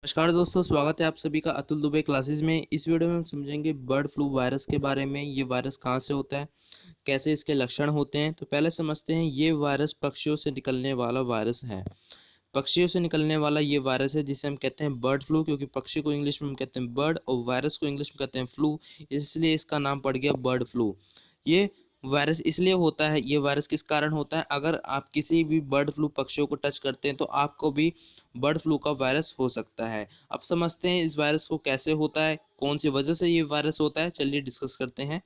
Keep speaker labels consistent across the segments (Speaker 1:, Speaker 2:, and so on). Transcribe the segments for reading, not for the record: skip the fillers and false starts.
Speaker 1: नमस्कार दोस्तों, स्वागत है आप सभी का अतुल दुबे क्लासेस में। इस वीडियो में हम समझेंगे बर्ड फ्लू वायरस के बारे में। ये वायरस कहाँ से होता है, कैसे इसके लक्षण होते हैं। तो पहले समझते हैं, ये वायरस पक्षियों से निकलने वाला वायरस है। पक्षियों से निकलने वाला ये वायरस है जिसे हम कहते हैं बर्ड फ्लू, क्योंकि पक्षी को इंग्लिश में हम कहते हैं बर्ड और वायरस को इंग्लिश में कहते हैं फ्लू, इसलिए इसका नाम पड़ गया बर्ड फ्लू। ये वायरस इसलिए होता है, ये वायरस किस कारण होता है, अगर आप किसी भी बर्ड फ्लू पक्षियों को टच करते हैं तो आपको भी बर्ड फ्लू का वायरस हो सकता है। अब समझते हैं इस वायरस को कैसे होता है, कौन सी वजह से ये वायरस होता है। चलिए डिस्कस करते हैं।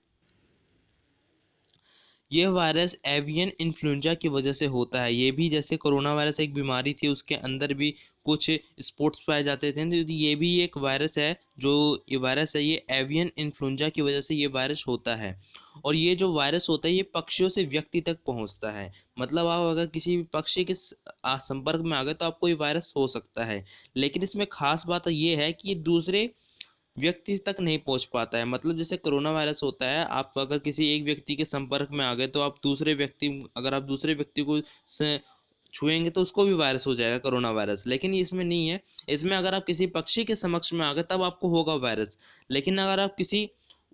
Speaker 1: ये वायरस एवियन इन्फ्लुएंजा की वजह से होता है। ये भी जैसे कोरोना वायरस एक बीमारी थी, उसके अंदर भी कुछ स्पोर्ट्स पाए जाते थे, तो ये भी एक वायरस है। जो ये वायरस है, ये एवियन इन्फ्लुएंजा की वजह से ये वायरस होता है। और ये जो वायरस होता है, ये पक्षियों से व्यक्ति तक पहुंचता है। मतलब आप अगर किसी भी पक्षी के संपर्क में आ गए तो आपको ये वायरस हो सकता है। लेकिन इसमें खास बात ये है कि ये दूसरे व्यक्ति तक नहीं पहुंच पाता है। मतलब जैसे कोरोना वायरस होता है, आप अगर किसी एक व्यक्ति के संपर्क में आ गए तो आप दूसरे व्यक्ति, अगर आप दूसरे व्यक्ति को छुएंगे तो उसको भी वायरस हो जाएगा, कोरोना वायरस। लेकिन इसमें नहीं है। इसमें अगर आप किसी पक्षी के समक्ष में आ गए तब आपको होगा वायरस। लेकिन अगर आप किसी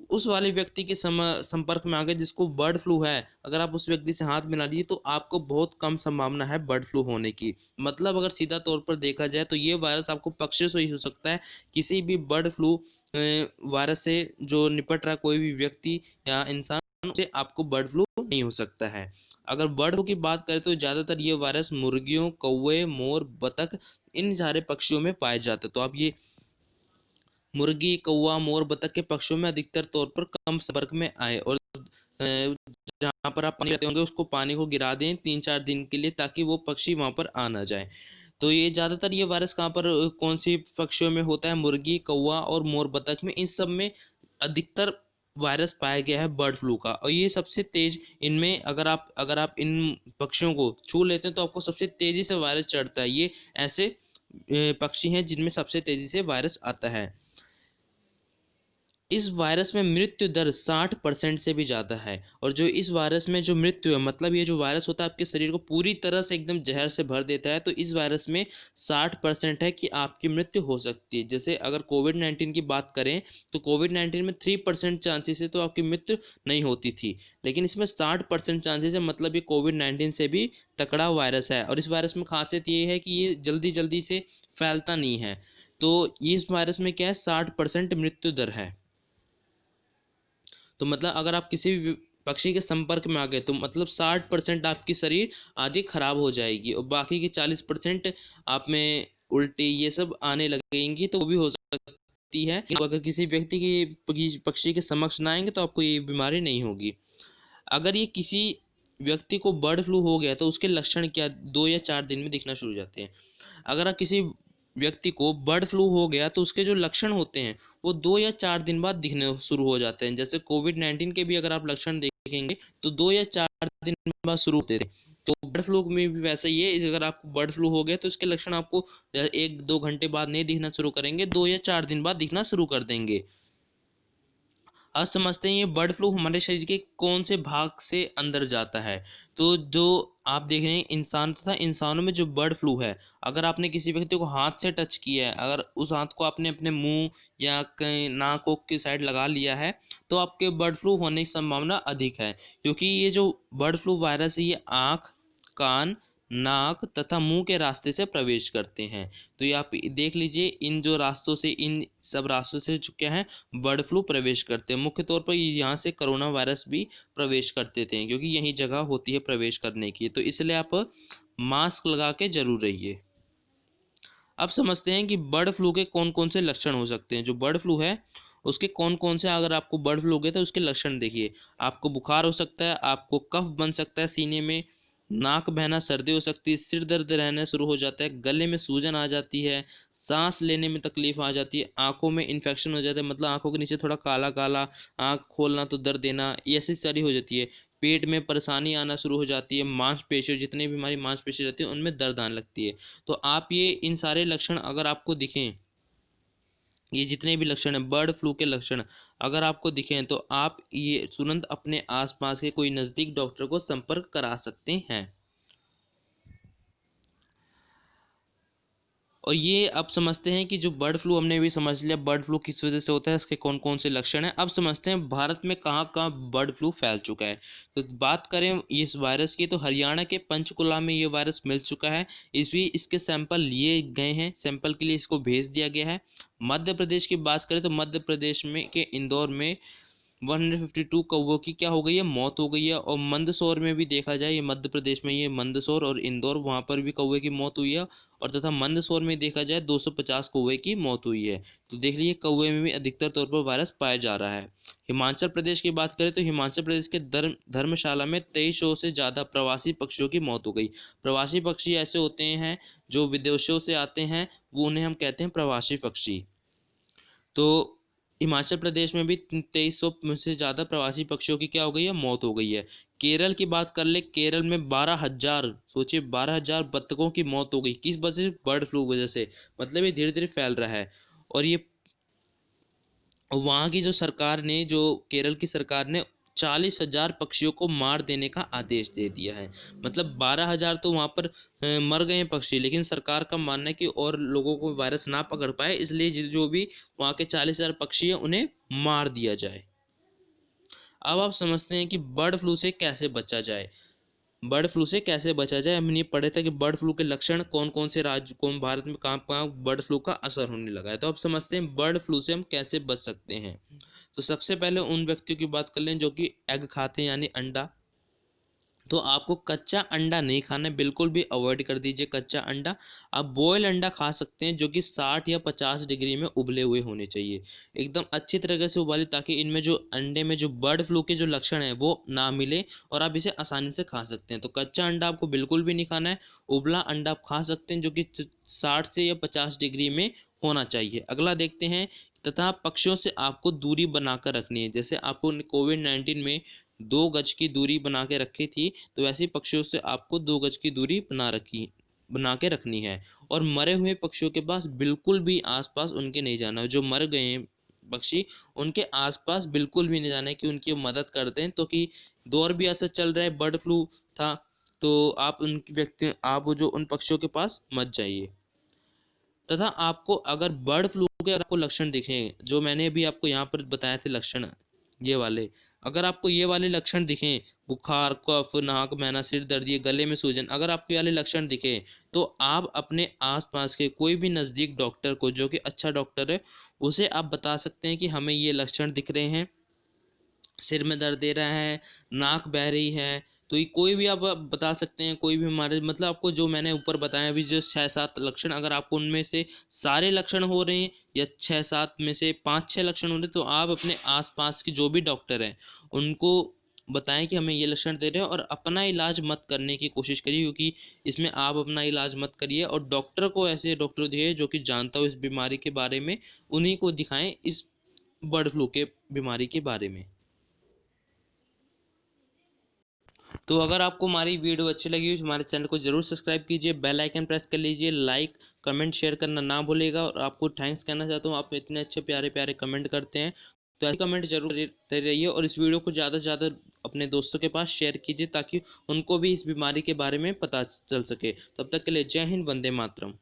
Speaker 1: उस वाले व्यक्ति के संपर्क में आ गए जिसको बर्ड फ्लू है, अगर आप उस व्यक्ति से हाथ मिला लिए तो आपको बहुत कम संभावना है बर्ड फ्लू होने की। मतलब अगर सीधा तौर पर देखा जाए तो ये वायरस आपको पक्षियों से ही हो सकता है। किसी भी बर्ड फ्लू वायरस से जो निपट रहा कोई भी व्यक्ति या इंसान, से आपको बर्ड फ्लू नहीं हो सकता है। अगर बर्ड फ्लू की बात करें तो ज़्यादातर ये वायरस मुर्गियों, कौवे, मोर, बतख, इन सारे पक्षियों में पाए जाते हैं। तो आप ये मुर्गी, कौवा, मोर, बतख के पक्षियों में अधिकतर तौर पर कम संपर्क में आए, और जहाँ पर आप पानी रहते होंगे उसको पानी को गिरा दें 3-4 दिन के लिए, ताकि वो पक्षी वहां पर आ ना जाए। तो ये ज़्यादातर ये वायरस कहाँ पर कौन सी पक्षियों में होता है, मुर्गी, कौवा और मोर, बतख में, इन सब में अधिकतर वायरस पाया गया है बर्ड फ्लू का। और ये सबसे तेज इनमें, अगर आप इन पक्षियों को छू लेते हैं तो आपको सबसे तेजी से वायरस चढ़ता है। ये ऐसे पक्षी हैं जिनमें सबसे तेजी से वायरस आता है। इस वायरस में मृत्यु दर 60% से भी ज़्यादा है। और जो इस वायरस में जो मृत्यु है, मतलब ये जो वायरस होता है आपके शरीर को पूरी तरह से एकदम जहर से भर देता है। तो इस वायरस में 60% है कि आपकी मृत्यु हो सकती है। जैसे अगर कोविड-19 की बात करें तो कोविड-19 में 3% चांसेस है तो आपकी मृत्यु नहीं होती थी। लेकिन इसमें 60% चांसेस है, मतलब ये कोविड-19 से भी तकड़ा वायरस है। और इस वायरस में खासियत ये है कि ये जल्दी जल्दी से फैलता नहीं है। तो इस वायरस में क्या है, 60% मृत्यु दर है। तो मतलब अगर आप किसी भी पक्षी के संपर्क में आ गए तो मतलब 60% आपकी शरीर आदि खराब हो जाएगी, और बाकी की 40% आप में उल्टी ये सब आने लगेंगी, तो वो भी हो सकती है। अगर किसी व्यक्ति की पक्षी के समक्ष ना आएंगे तो आपको ये बीमारी नहीं होगी। अगर ये किसी व्यक्ति को बर्ड फ्लू हो गया तो उसके लक्षण क्या 2 या 4 दिन में दिखना शुरू हो जाते हैं। अगर आप किसी व्यक्ति को बर्ड फ्लू हो गया तो उसके जो लक्षण होते हैं वो 2 या 4 दिन बाद दिखने शुरू हो जाते हैं। जैसे कोविड-19 के भी अगर आप लक्षण देखेंगे तो 2 या 4 दिन बाद शुरू होते थे। तो बर्ड फ्लू में भी वैसा ही है। अगर आपको बर्ड फ्लू हो गया तो इसके लक्षण आपको 1-2 घंटे बाद नहीं दिखना शुरू करेंगे, 2 या 4 दिन बाद दिखना शुरू कर देंगे। आज समझते हैं ये बर्ड फ्लू हमारे शरीर के कौन से भाग से अंदर जाता है। तो जो आप देख रहे हैं इंसान तथा इंसानों में जो बर्ड फ्लू है, अगर आपने किसी व्यक्ति को हाथ से टच किया है, अगर उस हाथ को आपने अपने मुंह या कहीं नाक की साइड लगा लिया है, तो आपके बर्ड फ्लू होने की संभावना अधिक है। क्योंकि ये जो बर्ड फ्लू वायरस है, ये आँख, कान, नाक तथा मुंह के रास्ते से प्रवेश करते हैं। तो ये आप देख लीजिए, इन जो रास्तों से, इन सब रास्तों से जो क्या है, बर्ड फ्लू प्रवेश करते हैं। मुख्य तौर पर यहाँ से कोरोना वायरस भी प्रवेश करते थे, क्योंकि यही जगह होती है प्रवेश करने की। तो इसलिए आप मास्क लगा के जरूर रहिए। अब समझते हैं कि बर्ड फ्लू के कौन कौन से लक्षण हो सकते हैं। जो बर्ड फ्लू है उसके कौन कौन से, अगर आपको बर्ड फ्लू हो गया तो उसके लक्षण देखिए। आपको बुखार हो सकता है, आपको कफ बन सकता है सीने में, नाक बहना, सर्दी हो सकती है, सिर दर्द रहना शुरू हो जाता है, गले में सूजन आ जाती है, सांस लेने में तकलीफ आ जाती है, आंखों में इन्फेक्शन हो जाता है, मतलब आंखों के नीचे थोड़ा काला काला, आंख खोलना तो दर्द देना, ये ऐसी सारी हो जाती है। पेट में परेशानी आना शुरू हो जाती है, मांसपेशियों, जितने भी हमारी मांसपेशी रहती है उनमें दर्द आने लगती है। तो आप ये इन सारे लक्षण अगर आपको दिखें, ये जितने भी लक्षण हैं बर्ड फ्लू के लक्षण अगर आपको दिखें, तो आप ये तुरंत अपने आसपास के कोई नज़दीक डॉक्टर को संपर्क करा सकते हैं। और ये अब समझते हैं कि जो बर्ड फ्लू हमने भी समझ लिया बर्ड फ्लू किस वजह से होता है, इसके कौन कौन से लक्षण हैं। अब समझते हैं भारत में कहाँ कहाँ बर्ड फ्लू फैल चुका है। तो बात करें इस वायरस की, तो हरियाणा के पंचकुला में ये वायरस मिल चुका है। इसके सैंपल लिए गए हैं, सैंपल के लिए इसको भेज दिया गया है। मध्य प्रदेश की बात करें तो मध्य प्रदेश में के इंदौर में 152 कौवों की क्या हो गई है, मौत हो गई है। और मंदसौर में भी देखा जाए, ये मध्य प्रदेश में, ये मंदसौर और इंदौर, वहाँ पर भी कौवे की मौत हुई है। और तथा मंदसौर में देखा जाए 250 कौवे की मौत हुई है। तो देख लीजिए कौवे में भी अधिकतर तौर पर वायरस पाया जा रहा है। हिमाचल प्रदेश की बात करें तो हिमाचल प्रदेश के धर्मशाला में 2300 से ज़्यादा प्रवासी पक्षियों की मौत हो गई। प्रवासी पक्षी ऐसे होते हैं जो विदेशों से आते हैं, वो उन्हें हम कहते हैं प्रवासी पक्षी। तो हिमाचल प्रदेश में भी 2300 से ज़्यादा प्रवासी पक्षियों की क्या हो गई है, मौत हो गई है। केरल की बात कर ले, केरल में 12,000, सोचिए 12,000 बत्तखों की मौत हो गई। किस वजह से, बर्ड फ्लू वजह से। मतलब ये धीरे धीरे फैल रहा है। और ये वहाँ की जो सरकार ने, जो केरल की सरकार ने 40,000 पक्षियों को मार देने का आदेश दे दिया है। मतलब 12,000 तो वहाँ पर मर गए हैं पक्षी, लेकिन सरकार का मानना है कि और लोगों को वायरस ना पकड़ पाए, इसलिए जो भी वहाँ के 40,000 पक्षी हैं उन्हें मार दिया जाए। अब आप समझते हैं कि बर्ड फ्लू से कैसे बचा जाए। बर्ड फ्लू से कैसे बचा जाए, हमने ये पढ़े थे कि बर्ड फ्लू के लक्षण कौन कौन से राज्य, कौन भारत में कहाँ कहाँ बर्ड फ्लू का असर होने लगा है। तो अब समझते हैं बर्ड फ्लू से हम कैसे बच सकते हैं। तो सबसे पहले उन व्यक्तियों की बात कर लें जो कि एग खाते हैं, यानी अंडा। तो आपको कच्चा अंडा नहीं खाना है, बिल्कुल भी अवॉइड कर दीजिए कच्चा अंडा। आप बॉयल अंडा खा सकते हैं जो कि 60 या 50 डिग्री में उबले हुए होने चाहिए, एकदम अच्छी तरीके से उबाले, ताकि इनमें जो अंडे में जो बर्ड फ्लू के जो लक्षण हैं वो ना मिले और आप इसे आसानी से खा सकते हैं। तो कच्चा अंडा आपको बिल्कुल भी नहीं खाना है, उबला अंडा आप खा सकते हैं जो कि 60 से या 50 डिग्री में होना चाहिए। अगला देखते हैं, तथा पक्षियों से आपको दूरी बनाकर रखनी है। जैसे आपको कोविड-19 में 2 गज की दूरी बना के रखी थी, तो वैसे ही पक्षियों से आपको 2 गज की दूरी बना के रखनी है। और मरे हुए पक्षियों के पास बिल्कुल भी आसपास उनके नहीं जाना है। जो मर गए हैं पक्षी, उनके आसपास बिल्कुल भी नहीं जाना है, कि उनकी मदद करते हैं। तो कि दौर भी ऐसा चल रहा है, बर्ड फ्लू था, तो आप जो उन पक्षियों के पास मत जाइए। तथा आपको अगर बर्ड फ्लू के आपको लक्षण दिखें, जो मैंने अभी आपको यहाँ पर बताए थे लक्षण, ये वाले, अगर आपको ये वाले लक्षण दिखें, बुखार, कफ, नाक बहना, सिर दर्द, ये गले में सूजन, अगर आपको ये वाले लक्षण दिखे, तो आप अपने आसपास के कोई भी नज़दीक डॉक्टर को, जो कि अच्छा डॉक्टर है, उसे आप बता सकते हैं कि हमें ये लक्षण दिख रहे हैं, सिर में दर्द दे रहा है, नाक बह रही है। तो ये कोई भी आप बता सकते हैं, कोई भी हमारे, मतलब आपको जो मैंने ऊपर बताया अभी, जो 6-7 लक्षण, अगर आपको उनमें से सारे लक्षण हो रहे हैं या 6-7 में से 5-6 लक्षण हो रहे हैं, तो आप अपने आसपास के जो भी डॉक्टर हैं उनको बताएं कि हमें ये लक्षण दे रहे हैं, और अपना इलाज मत करने की कोशिश करिए, क्योंकि इसमें आप अपना इलाज मत करिए। और डॉक्टर को, ऐसे डॉक्टर दिए जो कि जानता हो इस बीमारी के बारे में, उन्हीं को दिखाएं इस बर्ड फ्लू के बीमारी के बारे में। तो अगर आपको हमारी वीडियो अच्छी लगी हो, हमारे चैनल को जरूर सब्सक्राइब कीजिए, बेल आइकन प्रेस कर लीजिए, लाइक कमेंट शेयर करना ना भूलिएगा। और आपको थैंक्स कहना चाहता हूँ, आप इतने अच्छे प्यारे प्यारे कमेंट करते हैं, तो ऐसे कमेंट जरूर करते रहिए। और इस वीडियो को ज़्यादा से ज़्यादा अपने दोस्तों के पास शेयर कीजिए, ताकि उनको भी इस बीमारी के बारे में पता चल सके। तब तक के लिए जय हिंद, वंदे मातरम।